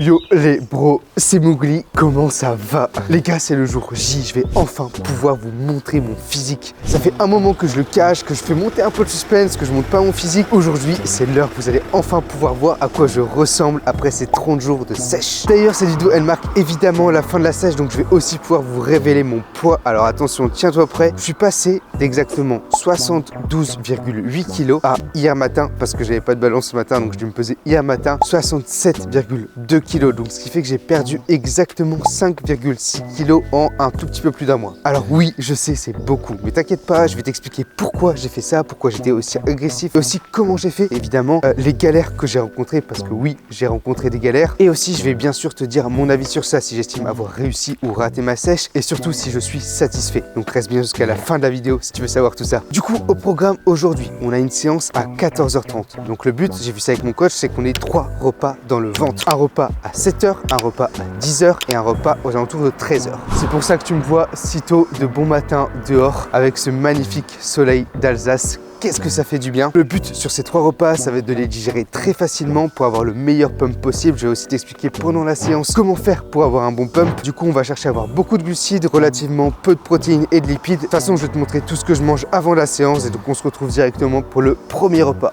Yo les bros, c'est Mowgli, comment ça va? Les gars, c'est le jour J, je vais enfin pouvoir vous montrer mon physique. Ça fait un moment que je le cache, que je fais monter un peu le suspense, que je montre pas mon physique. Aujourd'hui, c'est l'heure, vous allez enfin pouvoir voir à quoi je ressemble après ces 30 jours de sèche. D'ailleurs, cette vidéo, elle marque évidemment la fin de la sèche, donc je vais aussi pouvoir vous révéler mon poids. Alors attention, tiens-toi prêt. Je suis passé d'exactement 72,8 kg à hier matin, parce que j'avais pas de balance ce matin, donc je dû me peser hier matin, 67,2 kg. Donc ce qui fait que j'ai perdu exactement 5,6 kg en un tout petit peu plus d'un mois. Alors oui, je sais, c'est beaucoup, mais t'inquiète pas, je vais t'expliquer pourquoi j'ai fait ça, pourquoi j'étais aussi agressif, et aussi comment j'ai fait, évidemment, les galères que j'ai rencontrées, parce que oui, j'ai rencontré des galères, et aussi je vais bien sûr te dire mon avis sur ça, si j'estime avoir réussi ou raté ma sèche, et surtout si je suis satisfait. Donc reste bien jusqu'à la fin de la vidéo si tu veux savoir tout ça. Du coup, au programme aujourd'hui, on a une séance à 14h30. Donc le but, j'ai vu ça avec mon coach, c'est qu'on ait 3 repas dans le ventre. Un repas à 7h, un repas à 10h et un repas aux alentours de 13h. C'est pour ça que tu me vois si tôt de bon matin dehors avec ce magnifique soleil d'Alsace. Qu'est-ce que ça fait du bien. Le but sur ces 3 repas, ça va être de les digérer très facilement pour avoir le meilleur pump possible. Je vais aussi t'expliquer pendant la séance comment faire pour avoir un bon pump. Du coup, on va chercher à avoir beaucoup de glucides, relativement peu de protéines et de lipides. De toute façon, je vais te montrer tout ce que je mange avant la séance et donc on se retrouve directement pour le premier repas.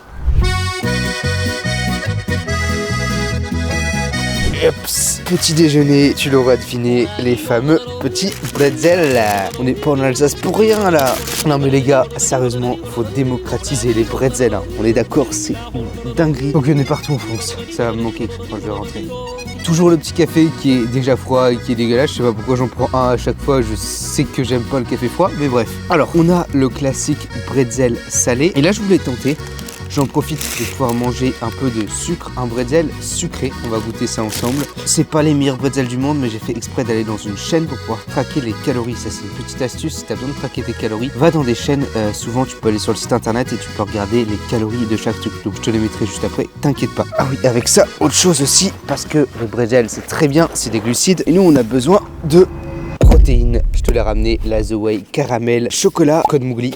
Ups. Petit déjeuner, tu l'auras deviné, les fameux petits bretzels. On n'est pas en Alsace pour rien là. Non mais les gars, sérieusement, faut démocratiser les bretzels. Hein. On est d'accord, c'est une dinguerie. Donc on est partout en France. Ça va me manquer quand je vais rentrer. Toujours le petit café qui est déjà froid et qui est dégueulasse. Je sais pas pourquoi j'en prends un à chaque fois. Je sais que j'aime pas le café froid, mais bref. Alors, on a le classique bretzel salé. Et là, je voulais tenter. J'en profite de pouvoir manger un peu de sucre, un bretzel sucré. On va goûter ça ensemble. C'est pas les meilleurs bretzels du monde, mais j'ai fait exprès d'aller dans une chaîne pour pouvoir traquer les calories. Ça, c'est une petite astuce. Si tu as besoin de traquer tes calories, va dans des chaînes. Souvent, tu peux aller sur le site internet et tu peux regarder les calories de chaque truc. Donc, je te les mettrai juste après. T'inquiète pas. Ah oui, avec ça, autre chose aussi, parce que le bretzel, c'est très bien, c'est des glucides. Et nous, on a besoin de protéines. Je te l'ai ramené, la The Way caramel chocolat code Mowgli.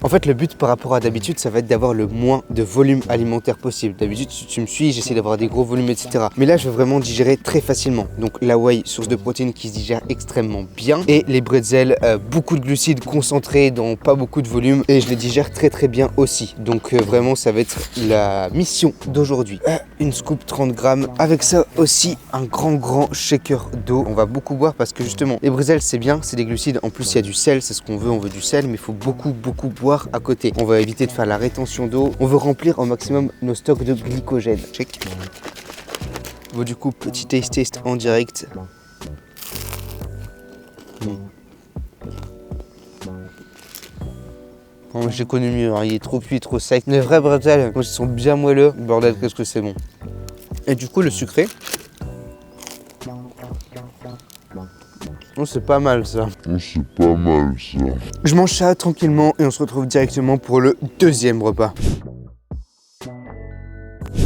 En fait, le but par rapport à d'habitude, ça va être d'avoir le moins de volume alimentaire possible. D'habitude, si tu me suis, j'essaie d'avoir des gros volumes, etc. Mais là, je veux vraiment digérer très facilement. Donc, la whey, source de protéines qui se digère extrêmement bien. Et les bretzels, beaucoup de glucides concentrés dans pas beaucoup de volume. Et je les digère très très bien aussi. Donc, vraiment, ça va être la mission d'aujourd'hui. Une scoop 30 grammes. Avec ça aussi, un grand shaker d'eau. On va beaucoup boire parce que justement, les bretzels, c'est bien, c'est des glucides. En plus, il y a du sel, c'est ce qu'on veut. On veut du sel, mais il faut beaucoup boire à côté. On va éviter de faire la rétention d'eau. On veut remplir au maximum nos stocks de glycogène. Check. Bon, du coup, petit taste en direct. Oh, j'ai connu mieux, hein. Il est trop cuit, trop sec. Les vrais bretzels, ils sont bien moelleux. Bordel, qu'est-ce que c'est bon. Et du coup, le sucré. Oh, c'est pas mal ça. Je mange ça tranquillement et on se retrouve directement pour le deuxième repas.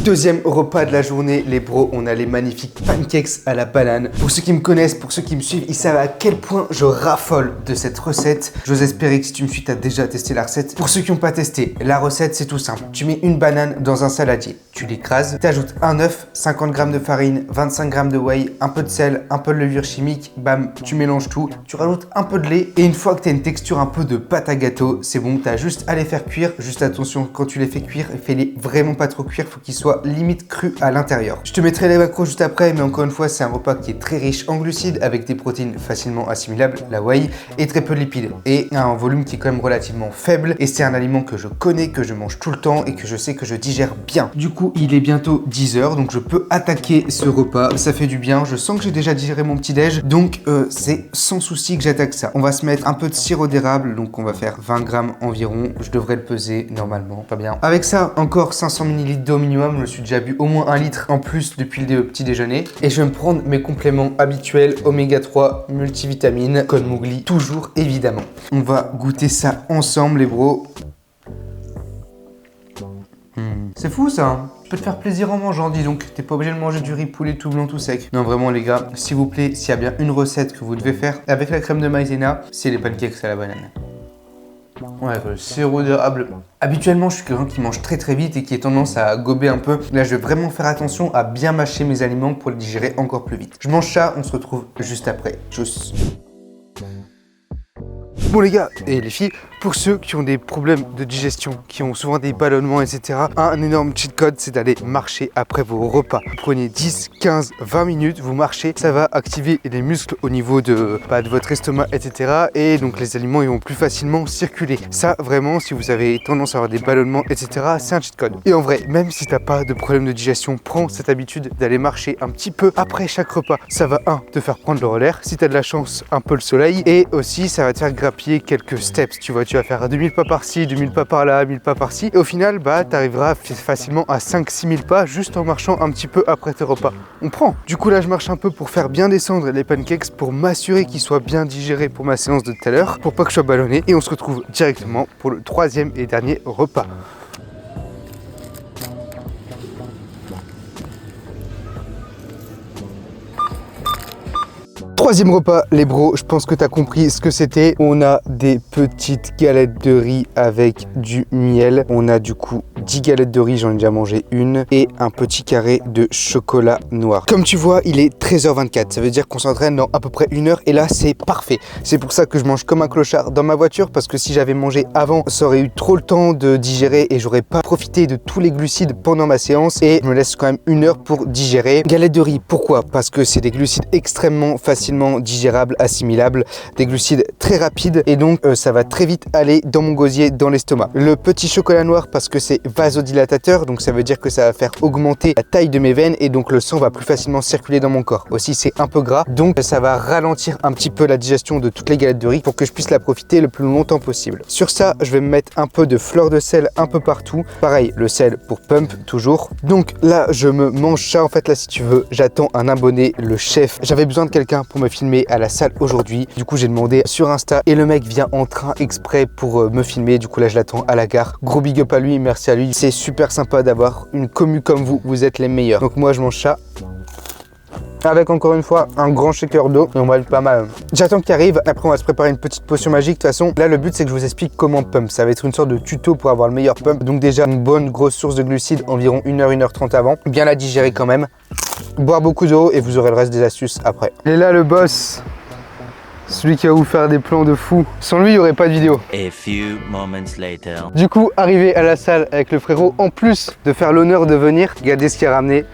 Deuxième repas de la journée, les bros, on a les magnifiques pancakes à la banane. Pour ceux qui me connaissent, pour ceux qui me suivent, ils savent à quel point je raffole de cette recette. J'ose espérer que si tu me suis, tu as déjà testé la recette. Pour ceux qui n'ont pas testé, la recette, c'est tout simple. Tu mets une banane dans un saladier, tu l'écrases, tu ajoutes un œuf, 50 g de farine, 25 g de whey, un peu de sel, un peu de levure chimique, bam, tu mélanges tout, tu rajoutes un peu de lait et une fois que tu as une texture un peu de pâte à gâteau, c'est bon, tu as juste à les faire cuire. Juste attention, quand tu les fais cuire, fais-les vraiment pas trop cuire, faut qu'ils soient limite cru à l'intérieur. Je te mettrai les macros juste après, mais encore une fois, c'est un repas qui est très riche en glucides avec des protéines facilement assimilables, la whey, et très peu de lipides. Et un volume qui est quand même relativement faible. Et c'est un aliment que je connais, que je mange tout le temps et que je sais que je digère bien. Du coup, il est bientôt 10h, donc je peux attaquer ce repas. Ça fait du bien. Je sens que j'ai déjà digéré mon petit déj, donc c'est sans souci que j'attaque ça. On va se mettre un peu de sirop d'érable, donc on va faire 20 grammes environ. Je devrais le peser normalement, pas bien. Avec ça, encore 500 ml d'eau minimum. Je me suis déjà bu au moins 1 litre en plus depuis le petit déjeuner. Et je vais me prendre mes compléments habituels, oméga 3, multivitamines, code Mowgli, toujours évidemment. On va goûter ça ensemble les bros. C'est fou ça, hein. Tu peux te faire plaisir en mangeant, dis donc. T'es pas obligé de manger du riz poulet tout blanc tout sec. Non vraiment les gars, s'il vous plaît, s'il y a bien une recette que vous devez faire avec la crème de maïzena, c'est les pancakes à la banane. Ouais, le sirop d'érable. Habituellement, je suis quelqu'un qui mange très vite et qui a tendance à gober un peu. Là, je vais vraiment faire attention à bien mâcher mes aliments pour les digérer encore plus vite. Je mange ça, on se retrouve juste après. Tchuss. Bon les gars et les filles, pour ceux qui ont des problèmes de digestion, qui ont souvent des ballonnements, etc., un énorme cheat code, c'est d'aller marcher après vos repas. Vous prenez 10, 15, 20 minutes, vous marchez, ça va activer les muscles au niveau de votre estomac, etc. Et donc les aliments ils vont plus facilement circuler. Ça vraiment, si vous avez tendance à avoir des ballonnements, etc., c'est un cheat code. Et en vrai, même si t'as pas de problème de digestion, prends cette habitude d'aller marcher un petit peu après chaque repas. Ça va te faire prendre le relais, si t'as de la chance, un peu le soleil, et aussi ça va te faire grappiller quelques steps, tu vois, tu vas faire 2000 pas par-ci, 2000 pas par-là, 1000 pas par-ci, et au final, tu arriveras facilement à 5-6 000 pas juste en marchant un petit peu après tes repas. On prend. Du coup, là, je marche un peu pour faire bien descendre les pancakes, pour m'assurer qu'ils soient bien digérés pour ma séance de tout à l'heure, pour pas que je sois ballonné, et on se retrouve directement pour le 3e et dernier repas. Troisième repas, les bros, je pense que tu as compris ce que c'était. On a des petites galettes de riz avec du miel. On a du coup 10 galettes de riz, j'en ai déjà mangé une, et un petit carré de chocolat noir. Comme tu vois, il est 13h24. Ça veut dire qu'on s'entraîne dans à peu près 1 heure, et là, c'est parfait. C'est pour ça que je mange comme un clochard dans ma voiture, parce que si j'avais mangé avant, ça aurait eu trop le temps de digérer et j'aurais pas profité de tous les glucides pendant ma séance, et je me laisse quand même 1 heure pour digérer. Galettes de riz, pourquoi? Parce que c'est des glucides extrêmement facilement digérables, assimilables, des glucides très rapides, et donc ça va très vite aller dans mon gosier, dans l'estomac. Le petit chocolat noir parce que c'est vasodilatateur, donc ça veut dire que ça va faire augmenter la taille de mes veines et donc le sang va plus facilement circuler dans mon corps. Aussi c'est un peu gras, donc ça va ralentir un petit peu la digestion de toutes les galettes de riz pour que je puisse la profiter le plus longtemps possible. Sur ça, je vais me mettre un peu de fleur de sel un peu partout. Pareil, le sel pour pump toujours. Donc là, je me mange ça. En fait, là, si tu veux, j'attends un abonné, le chef. J'avais besoin de quelqu'un pour me filmer à la salle aujourd'hui. Du coup, j'ai demandé sur Insta et le mec vient en train exprès pour me filmer. Du coup, là, je l'attends à la gare. Gros big up à lui, merci à lui. C'est super sympa d'avoir une commu comme vous. Vous êtes les meilleurs. Donc moi, je mange ça avec encore une fois un grand shaker d'eau et on va être pas mal. J'attends qu'il arrive, après on va se préparer une petite potion magique. De toute façon, là le but c'est que je vous explique comment pump. Ça va être une sorte de tuto pour avoir le meilleur pump. Donc déjà une bonne grosse source de glucides, environ 1h, 1h30 avant. Bien la digérer quand même. Boire beaucoup d'eau et vous aurez le reste des astuces après. Et là le boss, celui qui va vous faire des plans de fou. Sans lui, il n'y aurait pas de vidéo. A few moments later. Du coup, arrivé à la salle avec le frérot, en plus de faire l'honneur de venir, regardez ce qu'il a ramené.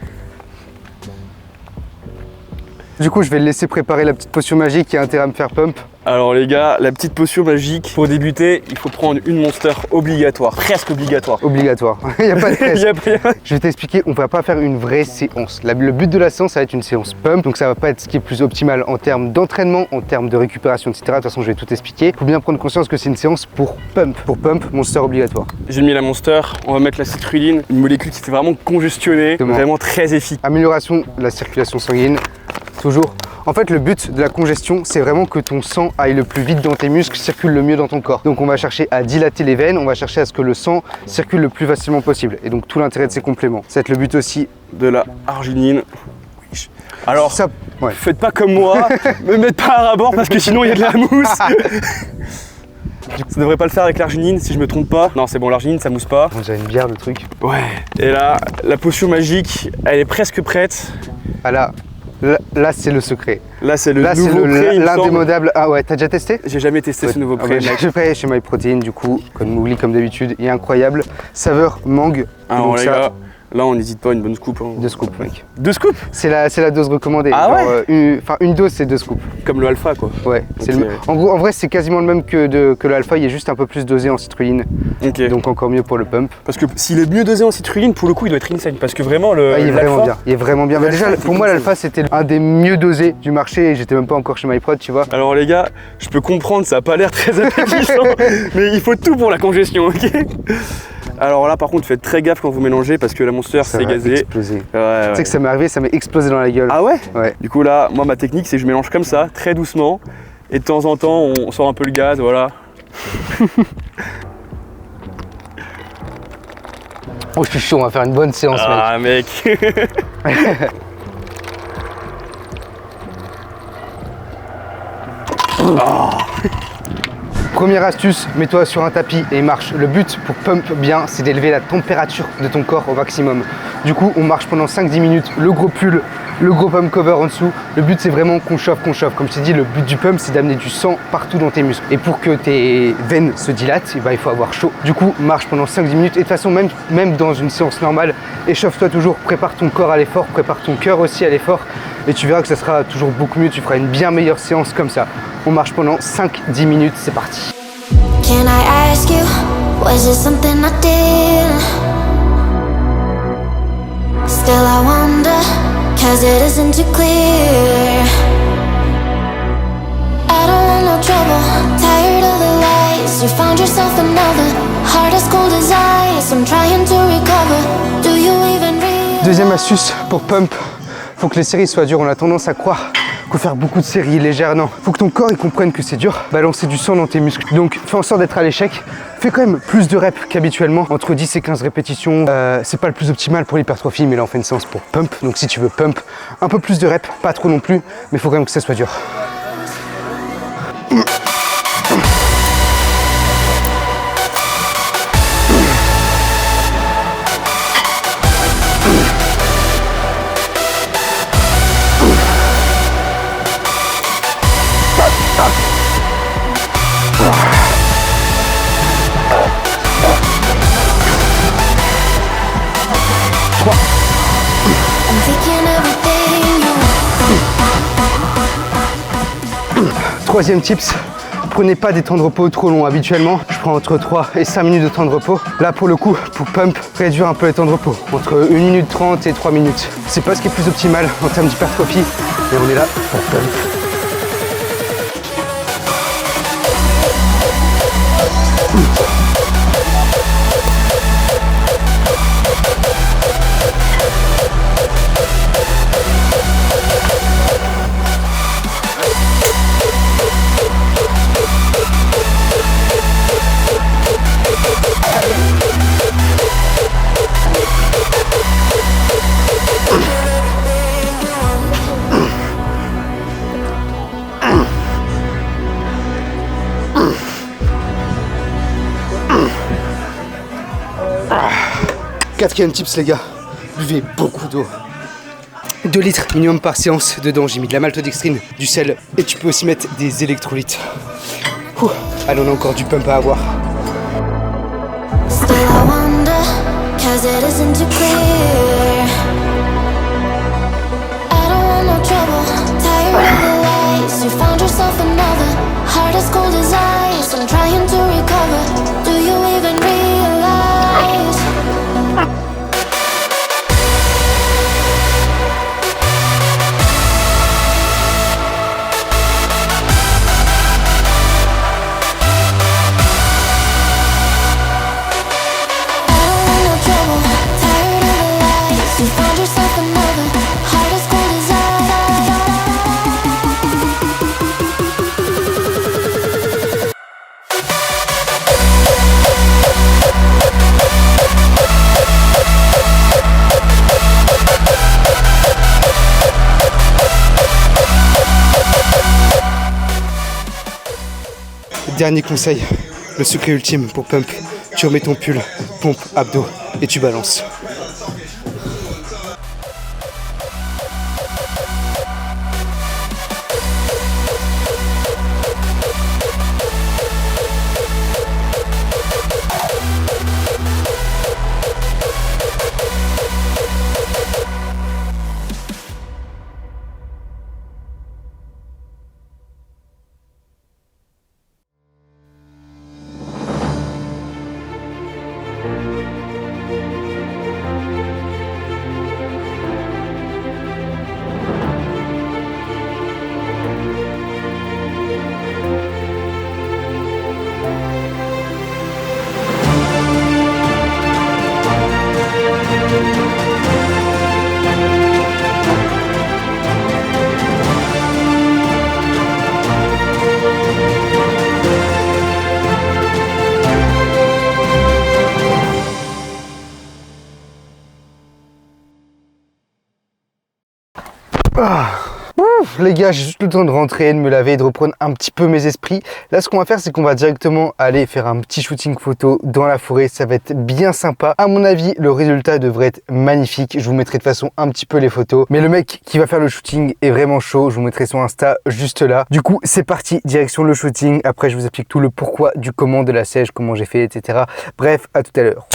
Du coup, je vais le laisser préparer la petite potion magique qui a intérêt à me faire pump. Alors les gars, la petite potion magique, pour débuter, il faut prendre une monster obligatoire, presque obligatoire. Obligatoire, il n'y a pas de stress. Y a pas... Je vais t'expliquer, on va pas faire une vraie séance. Le but de la séance, ça va être une séance pump, donc ça va pas être ce qui est plus optimal en termes d'entraînement, en termes de récupération, etc. De toute façon, je vais tout expliquer. Il faut bien prendre conscience que c'est une séance pour pump. Pour pump, monster obligatoire. J'ai mis la monster, on va mettre la citrulline, une molécule qui fait vraiment congestionner, vraiment très efficace. Amélioration de la circulation sanguine, toujours. En fait, le but de la congestion, c'est vraiment que ton sang aille le plus vite dans tes muscles, circule le mieux dans ton corps. Donc on va chercher à dilater les veines, on va chercher à ce que le sang circule le plus facilement possible. Et donc tout l'intérêt de ces compléments. Ça va être le but aussi de la arginine. Alors, ça, ouais. Faites pas comme moi, me mettez pas à rabord parce que sinon il y a de la mousse. Ça devrait pas le faire avec l'arginine si je me trompe pas. Non, c'est bon, l'arginine ça mousse pas. On dirait une bière le truc. Ouais. Et là, la potion magique, elle est presque prête. Ah là c'est le secret. Là, c'est le nouveau pré, l'indémodable. Ah ouais, t'as déjà testé? J'ai jamais testé ce nouveau pré. J'ai fait chez MyProtein, du coup, comme Mougli, comme d'habitude, il est incroyable. Saveur mangue. Alors les gars, là on n'hésite pas, une bonne scoop. Hein. 2 scoops, mec. 2 scoops? C'est la dose recommandée. Ah ouais? Une dose, c'est 2 scoops. Comme le alpha, quoi. Ouais. Okay. En gros, en vrai, c'est quasiment le même que le alpha, il est juste un peu plus dosé en citrulline. Ok. Donc encore mieux pour le pump. Parce que s'il est mieux dosé en citrulline, pour le coup, il doit être insane. Parce que vraiment, il est vraiment bien. Il est vraiment bien. Bah, déjà, pour moi, l'alpha, c'était un des mieux dosés du marché et j'étais même pas encore chez MyProt, tu vois. Alors les gars, je peux comprendre, ça a pas l'air très appétissant, mais il faut tout pour la congestion, ok? Alors là par contre faites très gaffe quand vous mélangez parce que la monster c'est gazé. Exploser. Ouais. Tu sais que ça m'est arrivé, ça m'est explosé dans la gueule. Ah ouais? Ouais. Du coup là, moi ma technique c'est que je mélange comme ça, très doucement, et de temps en temps on sort un peu le gaz, voilà. Oh je suis chaud, on va faire une bonne séance mec. Ah mec. Première astuce, mets-toi sur un tapis et marche. Le but pour pump bien, c'est d'élever la température de ton corps au maximum. Du coup, on marche pendant 5-10 minutes, le gros pull, le gros pump cover en dessous. Le but, c'est vraiment qu'on chauffe, qu'on chauffe. Comme je t'ai dit, le but du pump, c'est d'amener du sang partout dans tes muscles. Et pour que tes veines se dilatent, il faut avoir chaud. Du coup, marche pendant 5-10 minutes. Et de toute façon, même dans une séance normale, échauffe-toi toujours, prépare ton corps à l'effort, prépare ton cœur aussi à l'effort. Et tu verras que ça sera toujours beaucoup mieux. Tu feras une bien meilleure séance comme ça. On marche pendant 5-10 minutes, c'est parti. Can I ask you, was it something I did? Still I wonder, cause it isn't too clear. I don't want no trouble, tired of the lies. You found yourself another, heart as cold as ice. I'm trying to recover, do you even realize? Deuxième astuce pour pump, faut que les séries soient dures. On a tendance à croire qu'il faut faire beaucoup de séries légères. Non, faut que ton corps il comprenne que c'est dur, balancer du sang dans tes muscles. Donc fais en sorte d'être à l'échec. Fais quand même plus de reps qu'habituellement, entre 10 et 15 répétitions. C'est pas le plus optimal pour l'hypertrophie, mais là on fait une séance pour pump. Donc si tu veux pump, un peu plus de reps, pas trop non plus, mais il faut quand même que ça soit dur. I'm thinking everything you. Troisième tips, prenez pas des temps de repos trop longs. Habituellement, je prends entre 3 et 5 minutes de temps de repos. Là, pour le coup, pour pump, réduire un peu les temps de repos. Entre 1 minute 30 et 3 minutes. C'est pas ce qui est plus optimal en termes d'hypertrophie, mais on est là pour pump. Quatrième tips les gars, buvez beaucoup d'eau. 2 litres minimum par séance. Dedans j'ai mis de la maltodextrine, du sel et tu peux aussi mettre des électrolytes. Ouh. Allez, on a encore du pump à avoir. Still I wonder, cause it isn't too clear. I don't want no trouble, tired of the lies. You found yourself another, heart as cold as ice. I'm trying to recover, do you even realize? You found yourself another, heart as cold as Dernier conseil, le secret ultime pour pump. Tu remets ton pull, pompe, abdos et tu balances. Ouf, les gars, j'ai juste le temps de rentrer, de me laver, de reprendre un petit peu mes esprits. Là, ce qu'on va faire, c'est qu'on va directement aller faire un petit shooting photo dans la forêt. Ça va être bien sympa. À mon avis, le résultat devrait être magnifique. Je vous mettrai de toute façon un petit peu les photos. Mais le mec qui va faire le shooting est vraiment chaud. Je vous mettrai son Insta juste là. Du coup, c'est parti, direction le shooting. Après, je vous explique tout le pourquoi du comment de la sèche, comment j'ai fait, etc. Bref, à tout à l'heure.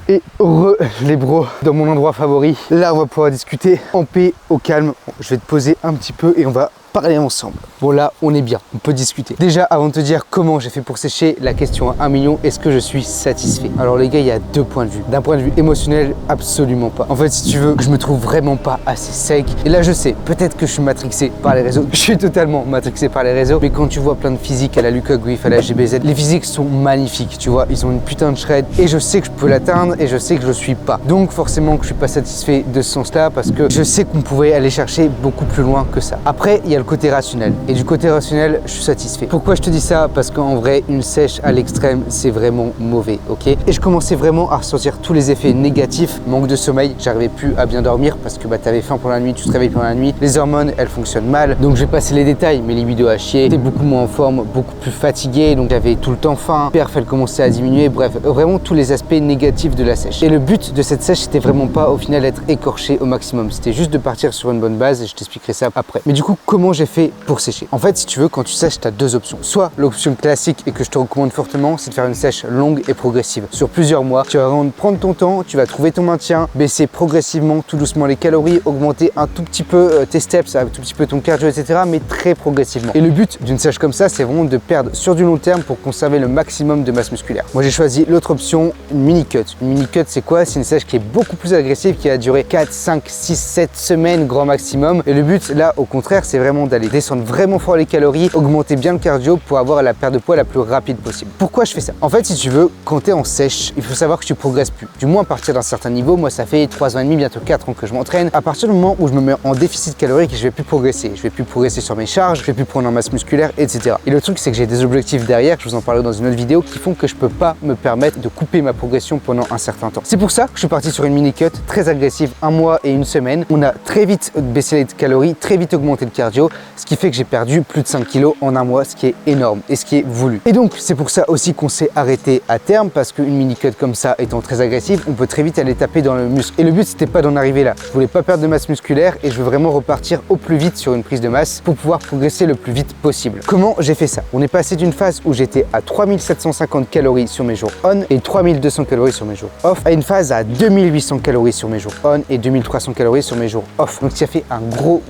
Et heureux les bros dans mon endroit favori. Là on va pouvoir discuter en paix, au calme. Bon, je vais te poser un petit peu et on va parler ensemble. Bon là on est bien, on peut discuter. Déjà avant de te dire comment j'ai fait pour sécher, la question à 1 million, est-ce que je suis satisfait? Alors les gars, il y a deux points de vue. D'un point de vue émotionnel, absolument pas. En fait si tu veux, je me trouve vraiment pas assez sec. Et là je sais, peut-être que je suis matrixé par les réseaux. Je suis totalement matrixé par les réseaux. Mais quand tu vois plein de physiques à la Lucas Griff, à la GBZ, les physiques sont magnifiques, tu vois. Ils ont une putain de shred et je sais que je peux l'atteindre et je sais que je suis pas. Donc forcément que je suis pas satisfait de ce sens-là parce que je sais qu'on pouvait aller chercher beaucoup plus loin que ça. Après, il y a le côté rationnel. Et du côté rationnel, je suis satisfait. Pourquoi je te dis ça? Parce qu'en vrai, une sèche à l'extrême, c'est vraiment mauvais, ok? Et je commençais vraiment à ressentir tous les effets négatifs. Manque de sommeil, j'arrivais plus à bien dormir parce que t'avais faim pendant la nuit, tu te réveilles pendant la nuit. Les hormones, elles fonctionnent mal. Donc je vais passer les détails, mais les vidéos à chier. J'étais beaucoup moins en forme, beaucoup plus fatigué. Donc j'avais tout le temps faim. Perf, elle commençait à diminuer. Bref, vraiment tous les aspects négatifs de la sèche. Et le but de cette sèche, c'était vraiment pas au final d'être écorché au maximum. C'était juste de partir sur une bonne base et je t'expliquerai ça après. Mais du coup, comment j'ai fait pour sécher? En fait, si tu veux, quand tu sèches, tu as deux options. Soit l'option classique et que je te recommande fortement, c'est de faire une sèche longue et progressive. Sur plusieurs mois, tu vas vraiment prendre ton temps, tu vas trouver ton maintien, baisser progressivement, tout doucement les calories, augmenter un tout petit peu tes steps, un tout petit peu ton cardio, etc. mais très progressivement. Et le but d'une sèche comme ça, c'est vraiment de perdre sur du long terme pour conserver le maximum de masse musculaire. Moi, j'ai choisi l'autre option, une mini cut. Une mini cut, c'est quoi? C'est une sèche qui est beaucoup plus agressive, qui va durer 4, 5, 6, 7 semaines grand maximum. Et le but, là, au contraire, c'est vraiment d'aller descendre vraiment fort les calories, augmenter bien le cardio pour avoir la perte de poids la plus rapide possible. Pourquoi je fais ça? En fait, si tu veux, quand tu es en sèche, il faut savoir que tu progresses plus. Du moins à partir d'un certain niveau. Moi, ça fait 3 ans et demi, bientôt 4 ans que je m'entraîne. À partir du moment où je me mets en déficit calorique, je vais plus progresser. Je vais plus progresser sur mes charges, je vais plus prendre en masse musculaire, etc. Et le truc, c'est que j'ai des objectifs derrière, je vous en parlerai dans une autre vidéo, qui font que je peux pas me permettre de couper ma progression pendant un certain temps. C'est pour ça que je suis parti sur une mini cut très agressive, 1 mois et 1 semaine. On a très vite baissé les calories, très vite augmenté le cardio, ce qui fait que j'ai perdu plus de 5 kilos en 1 mois, ce qui est énorme et ce qui est voulu. Et donc c'est pour ça aussi qu'on s'est arrêté à terme, parce qu'une mini cut comme ça étant très agressive, on peut très vite aller taper dans le muscle. Et le but, c'était pas d'en arriver là. Je voulais pas perdre de masse musculaire et je veux vraiment repartir au plus vite sur une prise de masse pour pouvoir progresser le plus vite possible. Comment j'ai fait ça? On est passé d'une phase où j'étais à 3750 calories sur mes jours on et 3200 calories sur mes jours off à une phase à 2800 calories sur mes jours on et 2300 calories sur mes jours off. Donc ça fait un gros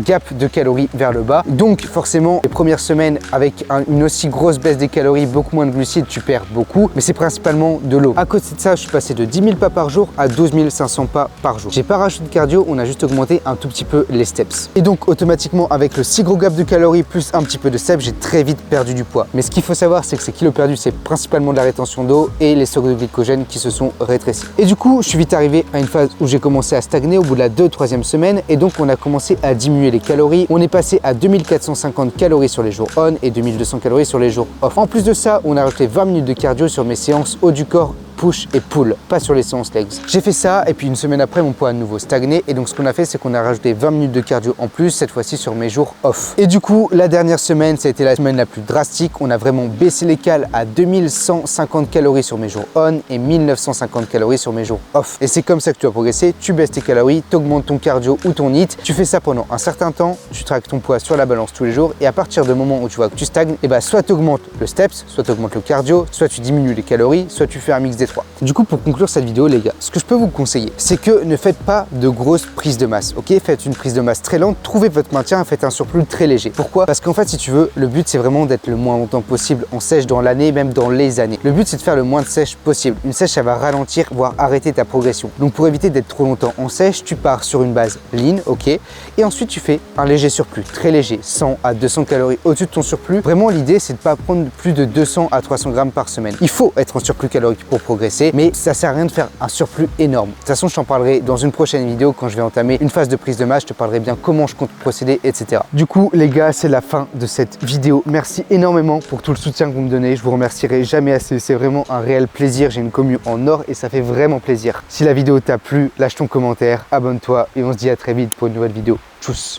gap de calories vers le bas. Donc forcément, les premières semaines avec une aussi grosse baisse des calories, beaucoup moins de glucides, tu perds beaucoup, mais c'est principalement de l'eau. À côté de ça, je suis passé de 10 000 pas par jour à 12 500 pas par jour. J'ai pas rajouté de cardio, on a juste augmenté un tout petit peu les steps. Et donc automatiquement, avec le si gros gap de calories plus un petit peu de steps, j'ai très vite perdu du poids. Mais ce qu'il faut savoir, c'est que ces kilos perdus, c'est principalement de la rétention d'eau et les stocks de glycogène qui se sont rétrécis. Et du coup, je suis vite arrivé à une phase où j'ai commencé à stagner au bout de la 2-3e semaine, et donc on a commencé à diminuer les calories. On est passé à 2450 calories sur les jours on et 2200 calories sur les jours off. En plus de ça, on a rajouté 20 minutes de cardio sur mes séances haut du corps, push et pull, pas sur les séances legs. J'ai fait ça et puis une semaine après, mon poids a de nouveau stagné, et donc ce qu'on a fait, c'est qu'on a rajouté 20 minutes de cardio en plus, cette fois-ci sur mes jours off. Et du coup, la dernière semaine, ça a été la semaine la plus drastique. On a vraiment baissé les cales à 2150 calories sur mes jours on et 1950 calories sur mes jours off. Et c'est comme ça que tu vas progresser, tu baisses tes calories, tu augmentes ton cardio ou ton HIIT, tu fais ça pendant un certain temps, tu traques ton poids sur la balance tous les jours, et à partir du moment où tu vois que tu stagnes, et bah soit tu augmentes le steps, soit tu augmentes le cardio, soit tu diminues les calories, soit tu fais un mix des trois. Du coup, pour conclure cette vidéo, les gars, ce que je peux vous conseiller, c'est que ne faites pas de grosses prises de masse, ok? Faites une prise de masse très lente, trouvez votre maintien, faites un surplus très léger. Pourquoi? Parce qu'en fait, si tu veux, le but, c'est vraiment d'être le moins longtemps possible en sèche dans l'année, même dans les années. Le but, c'est de faire le moins de sèche possible. Une sèche, ça va ralentir, voire arrêter ta progression. Donc, pour éviter d'être trop longtemps en sèche, tu pars sur une base lean, ok? Et ensuite, tu fais un léger surplus, très léger, 100 à 200 calories au-dessus de ton surplus. Vraiment, l'idée, c'est de pas prendre plus de 200 à 300 grammes par semaine. Il faut être en surplus calorique pour progresser. progresser, mais ça sert à rien de faire un surplus énorme. De toute façon, je t'en parlerai dans une prochaine vidéo quand je vais entamer une phase de prise de masse, je te parlerai bien comment je compte procéder, etc. Du coup, les gars, c'est la fin de cette vidéo. Merci énormément pour tout le soutien que vous me donnez. Je vous remercierai jamais assez. C'est vraiment un réel plaisir. J'ai une commu en or et ça fait vraiment plaisir. Si la vidéo t'a plu, lâche ton commentaire, abonne-toi et on se dit à très vite pour une nouvelle vidéo. Tchuss!